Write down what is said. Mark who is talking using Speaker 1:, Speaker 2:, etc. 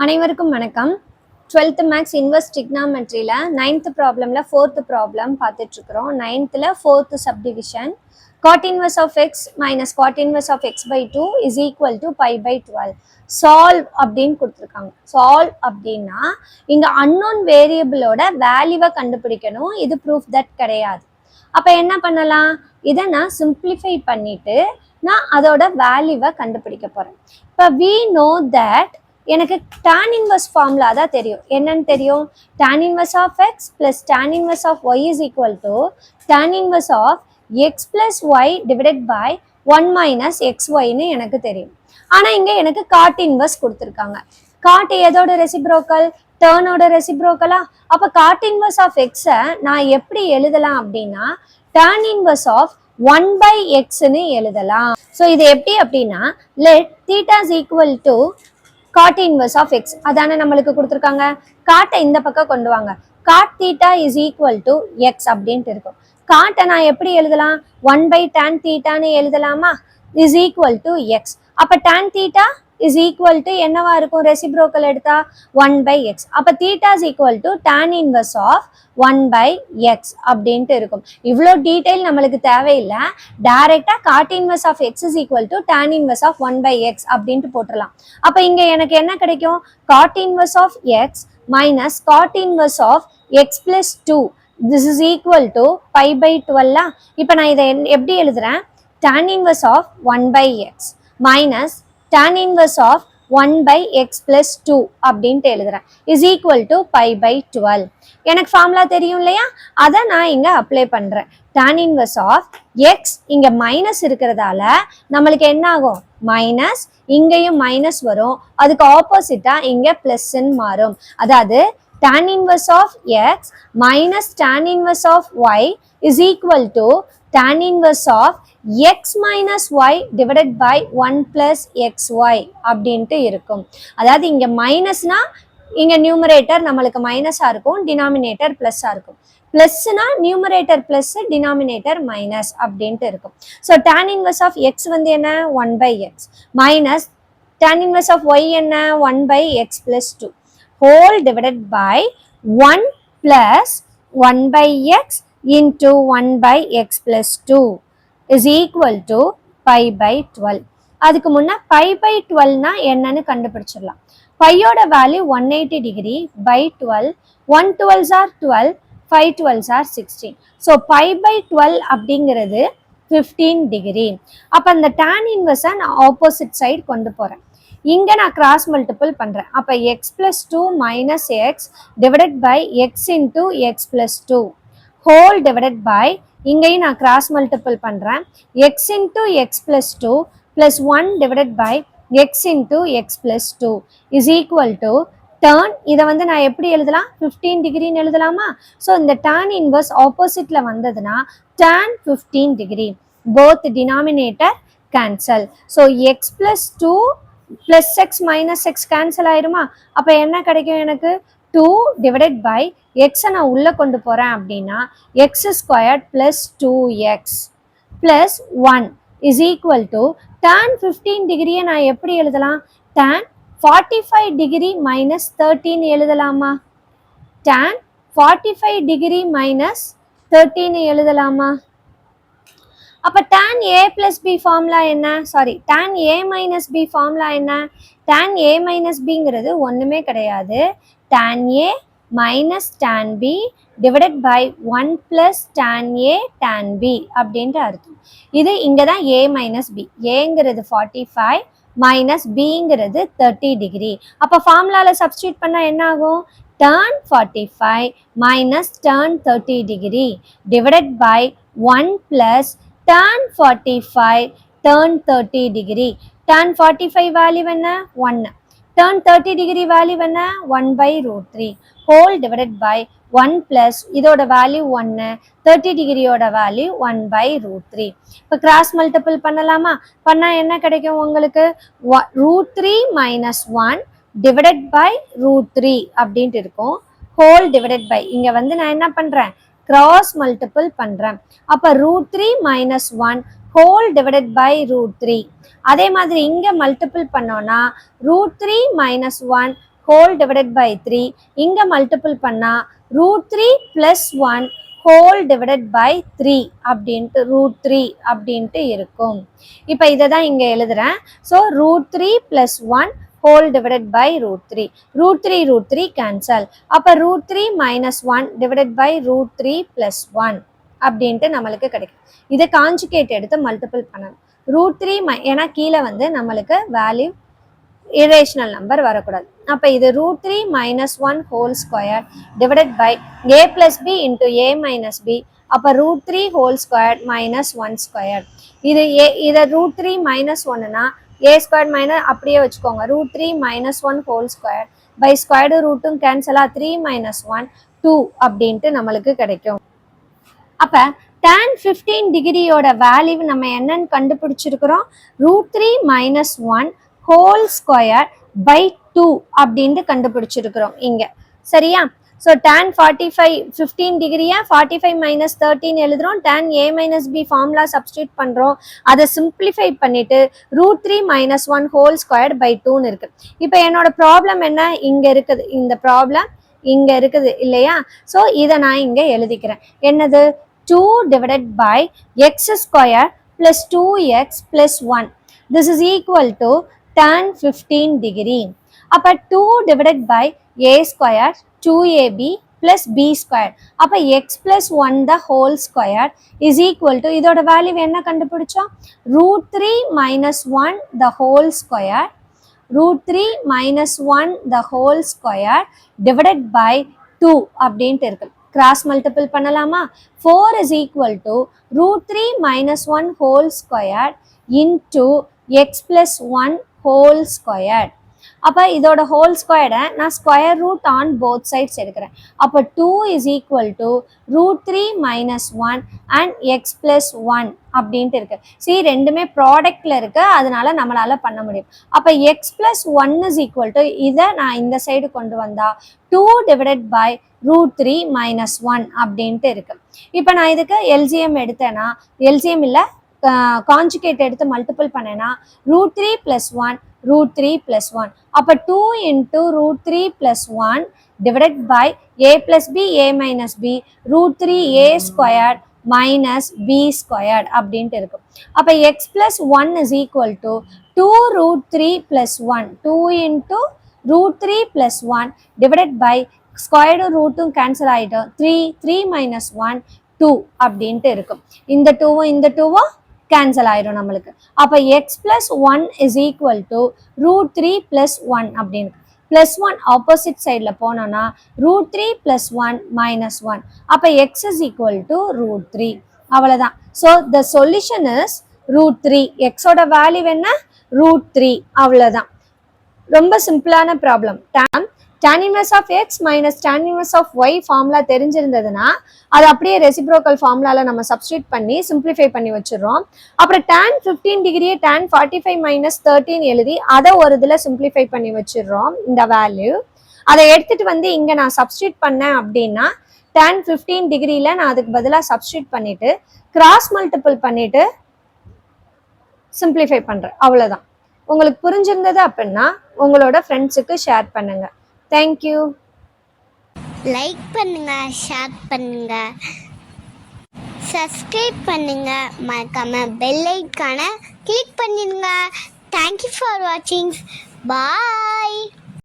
Speaker 1: அனைவருக்கும் வணக்கம். 12th maths inverse ட்ரிக்னாமெட்ரியில் 9th ப்ராப்ளமில் 4th ப்ராப்ளம் பார்த்துட்ருக்குறோம். 9th 4th subdivision cot inverse of x minus cot inverse of x by 2 is equal to pi by 12. Solve அப்படின்னு கொடுத்துருக்காங்க. Solve அப்படின்னா இங்கே அன்னோன் வேரியபிளோட வேல்யூவை கண்டுபிடிக்கணும். இது ப்ரூஃப் தட் கிடையாது. அப்போ என்ன பண்ணலாம், இதை நான் சிம்பிளிஃபை பண்ணிவிட்டு நான் அதோட வேல்யூவை கண்டுபிடிக்க போகிறேன். இப்போ we know that எனக்கு tan inverse ஃபார்முலா தான் தெரியும். என்னன்னு தெரியும், tan inverse of x plus tan inverse of y is equal to tan inverse of x plus y divided by 1 minus xyன்னு எனக்கு தெரியும். ஆனால் இங்கே எனக்கு cot inverse கொடுத்துருக்காங்க. cot எதோட ரெசிப்ரோக்கல், டேர்னோட ரெசிப்ரோக்கலா. அப்போ cot inverse of x-ஐ நான் எப்படி எழுதலாம் அப்படின்னா tan inverse of 1 by xன்னு எழுதலாம். ஸோ இது எப்படி அப்படின்னா let theta is equal to cot inverse of x அதான நம்மளுக்கு கொடுத்துருக்காங்க. காட்டை இந்த பக்கம் கொண்டு வாங்க. cot theta is equal to x அப்படின்ட்டு இருக்கும். காட்டை நான் எப்படி எழுதலாம், 1 by tan thetaன்னு எழுதலாமா, is equal to x. அப்போ tan theta is equal to என்னவா இருக்கும், ரெசிப்ரோக்கல் எடுத்தா 1 by x. அப்போ theta is equal to tan inverse of 1 by x அப்படின்ட்டு இருக்கும். இவ்வளோ டீட்டெயில் நம்மளுக்கு தேவையில்லை. டைரெக்டாக cot inverse of x is equal to tan inverse of 1 by x அப்படின்ட்டு போட்டுடலாம். அப்போ இங்கே எனக்கு என்ன கிடைக்கும், cot inverse of x minus cot inverse of x plus 2. This is equal to pi by 12. இப்போ நான் இதை எப்படி எழுதுறேன், tan inverse of 1 by x minus tan inverse of 1 by x plus 2 அப்படின்ட்டு எழுதுறேன் is equal to pi by 12. எனக்கு formula தெரியும் இல்லையா, அதை நான் இங்கே அப்ளை பண்ணுறேன். tan inverse of x இங்கே மைனஸ் இருக்கிறதால நம்மளுக்கு என்ன ஆகும், மைனஸ், இங்கேயும் மைனஸ் வரும், அதுக்கு ஆப்போசிட்டாக இங்கே ப்ளஸ்ன்னு மாறும். அதாவது tan inverse of x minus tan inverse of y is equal to tan inverse of x minus y divided by 1 plus xy அப்படின்ட்டு இருக்கும். அதாவது இங்கே மைனஸ்னா இங்கே நியூமரேட்டர் நம்மளுக்கு மைனஸாக இருக்கும், டினாமினேட்டர் ப்ளஸ்ஸாக இருக்கும். ப்ளஸ்னா நியூமரேட்டர் ப்ளஸ், டினாமினேட்டர் மைனஸ் அப்படின்ட்டு இருக்கும். So tan inverse of x வந்து என்ன, 1 by x minus tan inverse of y என்ன, 1 by x plus 2 whole divided by 1 plus 1 by x into 1 by x plus 2 is equal to pi by 12. அதுக்கு முன்ன pi by 12னா என்னன்னு கண்டுபிடிச்சிடலாம். பையோட value 180 degree by 12, 1 12s are 12, 5 12s are 16. So pi by 12 அப்படிங்கிறது 15 degree. அப்போ அந்த tan இன்வர்ஸை நான் opposite side கொண்டு போகிறேன். இங்கே நான் கிராஸ் மல்டிபிள் பண்ணுறேன். அப்போ x plus 2 minus x divided by x into x plus 2 whole divided by, இங்கேயும் நான் கிராஸ் மல்டிபிள் பண்ணுறேன், x into x plus 2 plus 1 divided by x into x plus 2 is equal to turn. இதை வந்து நான் எப்படி எழுதலாம், 15 டிகிரின்னு எழுதலாமா. ஸோ இந்த tan இன்வர்ஸ் ஆப்போசிட்டில் வந்ததுன்னா tan 15 degree. Both denominator cancel. So X plus 2 plus x minus x cancel ஆயிருமா. அப்போ என்ன கிடைக்கும் எனக்கு, 2 divided by x நான் உள்ளே கொண்டு போகிறேன் அப்படின்னா x squared plus 2x plus 1 is equal to tan 15 டிகிரியை நான் எப்படி எழுதலாம், tan 45 டிகிரி minus 13 எழுதலாமா, tan 45 டிகிரி minus 13 எழுதலாமா. அப்போ tan a plus b formula என்ன, sorry tan a minus b formula என்ன, tan a minus bங்கிறது ஒன்றுமே கிடையாது, tan a minus tan b divided by 1 plus tan a tan b அப்படின்ட்டு அர்த்தம். இது இங்கே தான் a minus b, ஏங்கிறது 45 மைனஸ் bங்கிறது 30 டிகிரி. அப்போ ஃபார்முலாவில் சப்ஸ்டியூட் பண்ணால் என்ன ஆகும், tan 45 minus tan 30 degree divided by 1 plus tan 45 tan 30 degree. tan 45 value என்ன, 1, tan 30 டிகிரி வேல்யூ என்ன, 1 by root 3 whole divided by 1 plus இதோட வேல்யூ 1, 30 டிகிரியோட வேல்யூ 1 by root 3. இப்போ கிராஸ் மல்டிபிள் பண்ணலாமா, பண்ணால் என்ன கிடைக்கும் உங்களுக்கு, root 3 minus 1 divided by root 3 அப்படின்ட்டு இருக்கும், ஹோல் டிவைடட் பை, இங்கே வந்து நான் என்ன பண்ணுறேன், கிராஸ் மல்டிபிள் பண்ணுறேன். அப்போ root 3 minus 1 whole divided by root 3. அதே மாதிரி இங்கே மல்டிபிள் பண்ணோன்னா root 3 minus 1 whole divided by 3 இங்கே மல்டிபிள் பண்ணால் √3 + 1 ஹோல் டிவைடட் பை 3 அப்படின்ட்டு √3 அப்படின்ட்டு இருக்கும். இப்போ இதை தான் இங்கே எழுதுகிறேன். So √3 + 1 whole divided by √3 √3 cancel. அப்போ √3 - 1 டிவைடட் பை √3 + 1 அப்படின்ட்டு நம்மளுக்கு கிடைக்கும். இதை காஞ்சுகேட் எடுத்து மல்டிபிள் பண்ணணும். √3 ஏன்னா கீழே வந்து நம்மளுக்கு வேல்யூ irrational நம்பர் வரக்கூடாது. அப்போ இது √3 - 1 whole square divided by a + b into a - b. அப்போ √3 ஹோல் ஸ்கொயர் -1 ஸ்கொயர். இதை √3 - 1னா a ஸ்கொயர் மைனஸ் அப்படியே வச்சுக்கோங்க. √3 - 1 ஹோல் ஸ்கொயர் பை ஸ்கொயர்டு ரூட்டும் கேன்சலாக 3 - 1 2 அப்படின்ட்டு நம்மளுக்கு கிடைக்கும். அப்போ tan 15 டிகிரியோட வேல்யூ நம்ம என்னன்னு கண்டுபிடிச்சிருக்கிறோம். √3 - 1 ஹோல் ஸ்கொயர் பை 2 அப்படின்ட்டு கண்டுபிடிச்சிருக்கிறோம் இங்கே. சரியா? ஸோ tan 15 டிகிரியா 45 - 13 எழுதுகிறோம். tan a - b formula substitute பண்ணுறோம். அதை சிம்பிளிஃபை பண்ணிவிட்டு √3 - 1 ஹோல் ஸ்கொயர் பை 2ன்னு இருக்குது. இப்போ என்னோட ப்ராப்ளம் என்ன இங்கே இருக்குது, இந்த ப்ராப்ளம் இங்கே இருக்குது இல்லையா? ஸோ இதை நான் இங்கே எழுதிக்கிறேன். என்னது? 2 divided by x square plus 2x plus 1. This is equal to tan 15 degree. அப்போ 2 divided by a square 2ab plus b square. அப்போ x plus 1 the whole square is equal to இதோட வேல்யூ என்ன கண்டுபிடிச்சோம்? √3 - 1 the whole square √3 - 1 the whole square divided by 2 அப்படின்ட்டு இருக்கு. Cross multiple பண்ணலாமா? 4 is equal to √3 - 1 whole square into x plus 1 whole square. அப்போ இதோட whole ஸ்கொயரை நான் square root on both sides எடுக்கிறேன். அப்போ 2 is equal to √3 - 1 and x plus 1 அப்படின்ட்டு இருக்கு. சரி, ரெண்டுமே ப்ராடக்டில் இருக்குது, அதனால நம்மளால் பண்ண முடியும். அப்போ x plus 1 is equal to இதை நான் இந்த சைடு கொண்டு வந்தால் 2 divided by √3 - 1 அப்படின்ட்டு இருக்கு. இப்போ நான் இதுக்கு எல்ஜிஎம் எடுத்தேன்னா, எல்ஜிஎம் இல்லை காஞ்சுகேட் எடுத்து மல்டிபிள் பண்ணேன்னா √3 + 1 √3 + 1. அப்போ 2 into √3 + 1 divided by a plus b a minus b √3a squared minus b squared அப்படின்ட்டு இருக்கும். அப்போ x plus 1 is equal to 2 √3 + 1 2 into √3 + 1 divided by squared ரூட்டும் cancel ஆகிட்டோம். 3 minus 1 2 அப்படின்ட்டு இருக்கும். இந்த 2வும் இந்த 2வும் கேன்சல் ஆயிடும் நம்மளுக்கு. அப்போ x plus 1 is equal to √3 + 1 அப்படின்னு. +1 ஆப்போசிட் சைடில் போனோன்னா √3 + 1 - 1. அப்போ x is equal to √3. அவ்வளோதான். So the solution is √3. எக்ஸோட வேல்யூ என்ன? √3. அவ்வளோதான். ரொம்ப சிம்பிளான problem. tan inverse of x minus tan inverse of y formula தெரிஞ்சிருந்ததுன்னா அது அப்படியே ரெசிப்ரோக்கல் ஃபார்முலாவில் நம்ம சப்ஸ்டியூட் பண்ணி சிம்பிளிஃபை பண்ணி வச்சிடுறோம். அப்புறம் tan 15 டிகிரியை tan 45 - 13 எழுதி அதை ஒரு இதில் சிம்பிளிஃபை பண்ணி வச்சிடுறோம். இந்த வேல்யூ அதை எடுத்துகிட்டு வந்து இங்கே நான் சப்ஸ்டியூட் பண்ணேன் அப்படின்னா tan 15 டிகிரியில் நான் அதுக்கு பதிலாக சப்ஸ்டியூட் பண்ணிவிட்டு கிராஸ் மல்டிபிள் பண்ணிவிட்டு சிம்பிளிஃபை பண்ணுறேன். அவ்வளோதான். உங்களுக்கு புரிஞ்சிருந்தது அப்படின்னா உங்களோட ஃப்ரெண்ட்ஸுக்கு ஷேர் பண்ணுங்கள். தேங்க்யூ.
Speaker 2: லைக் பண்ணுங்க, ஷேர் பண்ணுங்க, சப்ஸ்கிரைப் பண்ணுங்க, மறக்காம பெல் ஐகானை கிளிக் பண்ணிடுங்க. தேங்க்யூ ஃபார் வாட்சிங். பாய்.